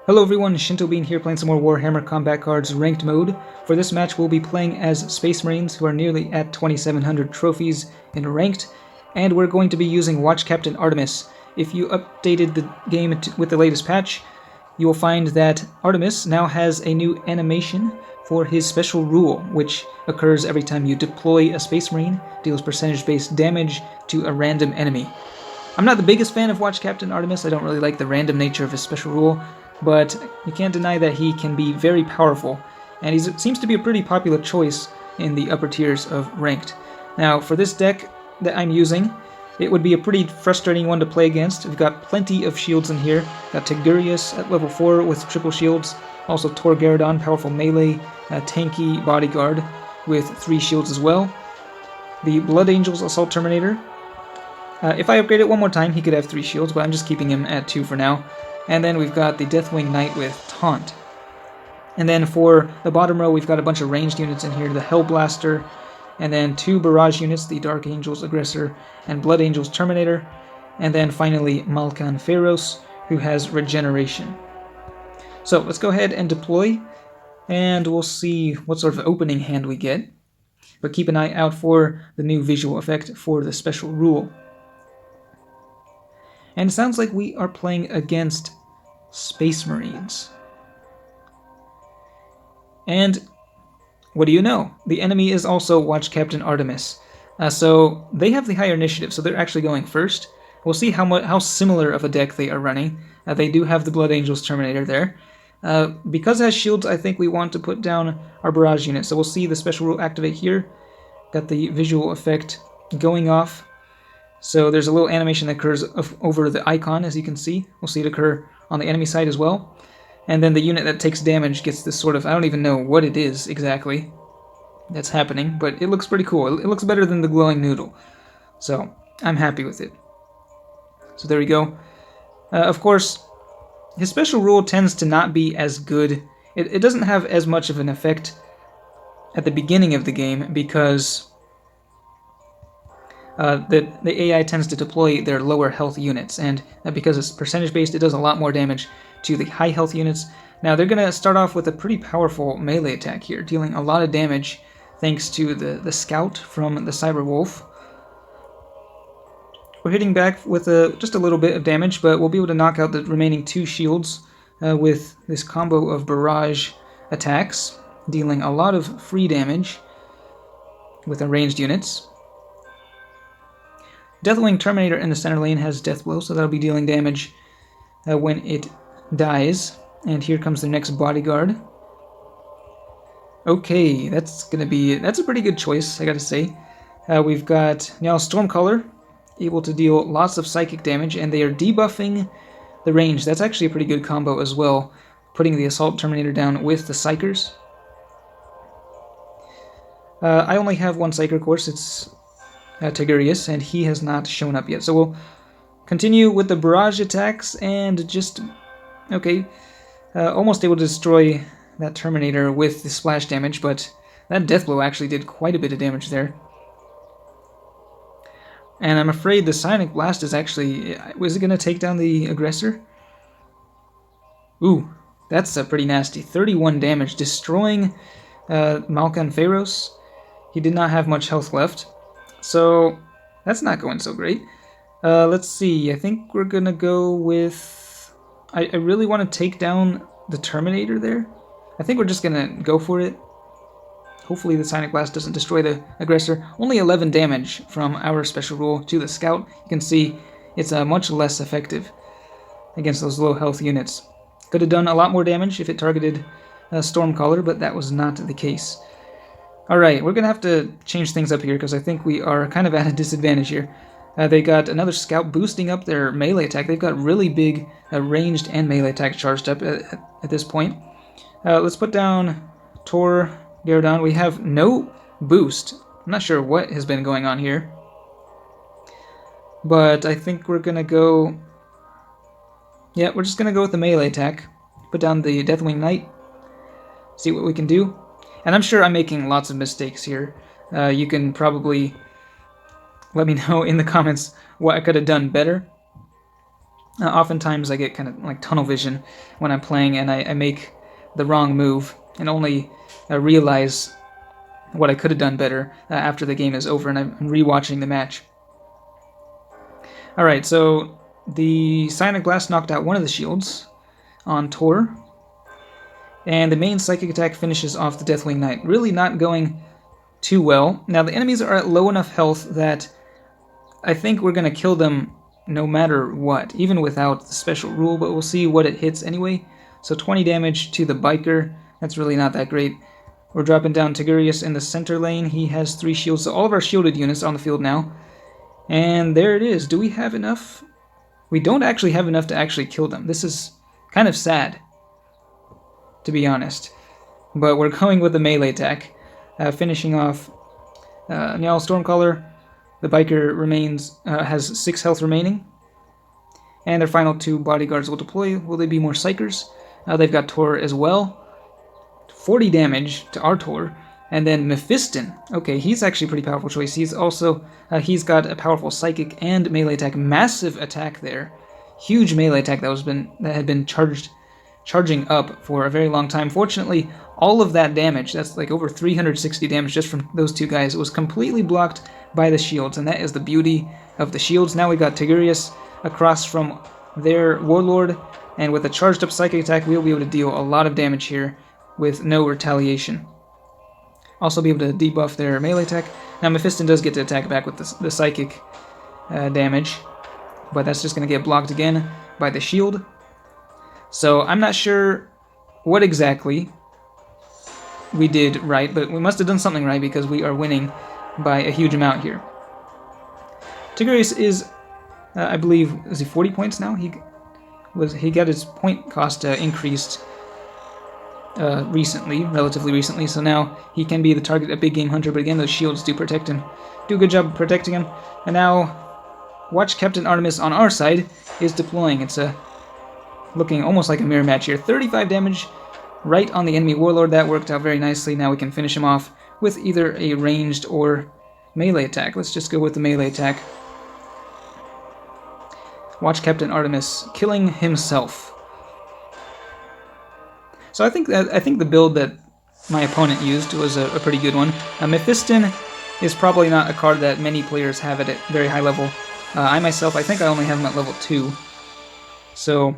Hello everyone, Shinto Bean here playing some more Warhammer Combat Cards Ranked Mode. For this match we'll be playing as Space Marines who are nearly at 2,700 trophies in Ranked, and we're going to be using Watch Captain Artemis. If you updated the game with the latest patch, you will find that Artemis now has a new animation for his special rule, which occurs every time you deploy a Space Marine, deals percentage-based damage to a random enemy. I'm not the biggest fan of Watch Captain Artemis. I don't really like the random nature of his special rule, but you can't deny that he can be very powerful, and he seems to be a pretty popular choice in the upper tiers of Ranked. Now, for this deck that I'm using, it would be a pretty frustrating one to play against. We've got plenty of shields in here. Got Tigurius at level 4 with triple shields, also Tor Garadon, powerful melee, a tanky bodyguard with 3 shields as well. The Blood Angels Assault Terminator. If I upgrade it one more time, he could have 3 shields, but I'm just keeping him at 2 for now. And then we've got the Deathwing Knight with Taunt. And then for the bottom row, we've got a bunch of ranged units in here, the Hellblaster, and then 2 barrage units, the Dark Angels Aggressor and Blood Angels Terminator, and then finally Malkan Pharaohs, who has Regeneration. So let's go ahead and deploy, and we'll see what sort of opening hand we get. But keep an eye out for the new visual effect for the special rule. And it sounds like we are playing against Space Marines. And what do you know? The enemy is also Watch Captain Artemis. So they have the higher initiative, so they're actually going first. We'll see how similar of a deck they are running. They do have the Blood Angels Terminator there. Because it has shields, I think we want to put down our barrage unit. So we'll see the special rule activate here. Got the visual effect going off. So there's a little animation that occurs over the icon, as you can see. We'll see it occur on the enemy side as well. And then the unit that takes damage gets this sort of, I don't even know what it is exactly that's happening, but it looks pretty cool. It looks better than the glowing noodle. So I'm happy with it. So there we go. Of course, his special rule tends to not be as good. It doesn't have as much of an effect at the beginning of the game because the AI tends to deploy their lower health units, and because it's percentage based, it does a lot more damage to the high health units. Now they're going to start off with a pretty powerful melee attack here, dealing a lot of damage thanks to the scout from the Cyber Wolf. We're hitting back with just a little bit of damage, but we'll be able to knock out the remaining 2 shields with this combo of barrage attacks, dealing a lot of free damage with the ranged units. Deathwing Terminator in the center lane has Death Blow, so that'll be dealing damage when it dies. And here comes the next bodyguard. Okay, that's a pretty good choice, I gotta say. We've got now Stormcaller, able to deal lots of psychic damage, and they are debuffing the range. That's actually a pretty good combo as well, putting the Assault Terminator down with the Psychers. I only have one Psyker, of course. It's Tigurius, and he has not shown up yet. So we'll continue with the barrage attacks, and just, okay, almost able to destroy that Terminator with the splash damage, but that Death Blow actually did quite a bit of damage there. And I'm afraid the Psionic Blast is actually, was it going to take down the Aggressor? Ooh, that's pretty nasty. 31 damage, destroying Malkan Pharaohs. He did not have much health left. So, that's not going so great. Let's see, I think we're gonna go with... I really want to take down the Terminator there. I think we're just gonna go for it. Hopefully the Psionic Blast doesn't destroy the Aggressor. Only 11 damage from our special rule to the Scout. You can see it's much less effective against those low health units. Could have done a lot more damage if it targeted Stormcaller, but that was not the case. Alright, we're going to have to change things up here because I think we are kind of at a disadvantage here. They got another Scout boosting up their melee attack. They've got really big ranged and melee attack charged up at this point. Let's put down Tor Garadon. We have no boost. I'm not sure what has been going on here. But I think we're going to go... Yeah, we're just going to go with the melee attack. Put down the Deathwing Knight. See what we can do. And I'm sure I'm making lots of mistakes here. You can probably let me know in the comments what I could have done better. Oftentimes I get kind of like tunnel vision when I'm playing, and I make the wrong move and only realize what I could have done better after the game is over and I'm rewatching the match. Alright, so the Psionic Blast knocked out one of the shields on Tor, and the main Psychic attack finishes off the Deathwing Knight. Really not going too well. Now, the enemies are at low enough health that I think we're going to kill them no matter what, even without the special rule, but we'll see what it hits anyway. So 20 damage to the Biker. That's really not that great. We're dropping down Tigurius in the center lane. He has 3 shields, so all of our shielded units on the field now. And there it is. Do we have enough? We don't actually have enough to actually kill them. This is kind of sad, to be honest. But we're going with the melee attack, finishing off Njal Stormcaller. The Biker has 6 health remaining. And their final 2 bodyguards will deploy. Will they be more Psychers? They've got Tor as well. 40 damage to our Tor. And then Mephiston. Okay, he's actually a pretty powerful choice. He's also, he's got a powerful Psychic and melee attack. Massive attack there. Huge melee attack that had been charging up for a very long time. Fortunately, all of that damage, that's like over 360 damage just from those 2 guys, it was completely blocked by the shields, and that is the beauty of the shields. Now we got Tigurius across from their Warlord, and with a charged up Psychic attack, we'll be able to deal a lot of damage here with no retaliation. Also be able to debuff their melee attack. Now Mephiston does get to attack back with the Psychic damage, but that's just going to get blocked again by the shield. So I'm not sure what exactly we did right, but we must have done something right because we are winning by a huge amount here. Tigurius is, I believe, is he 40 points now? He got his point cost increased relatively recently, so now he can be the target of Big Game Hunter, but again, those shields do protect him. Do a good job protecting him. And now, Watch Captain Artemis on our side is deploying. It's looking almost like a mirror match here. 35 damage right on the enemy Warlord. That worked out very nicely. Now we can finish him off with either a ranged or melee attack. Let's just go with the melee attack. Watch Captain Artemis killing himself. So I think the build that my opponent used was a pretty good one. Mephiston is probably not a card that many players have at a very high level. I myself, I think I only have him at level 2. So,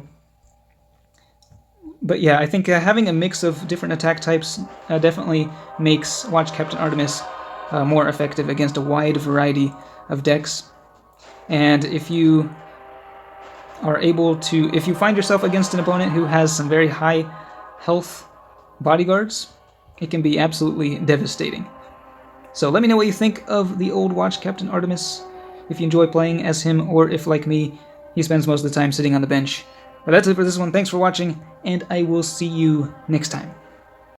but yeah, I think having a mix of different attack types definitely makes Watch Captain Artemis more effective against a wide variety of decks. And if you are able to, if you find yourself against an opponent who has some very high health bodyguards, it can be absolutely devastating. So let me know what you think of the old Watch Captain Artemis, if you enjoy playing as him, or if, like me, he spends most of the time sitting on the bench. But that's it for this one. Thanks for watching, and I will see you next time.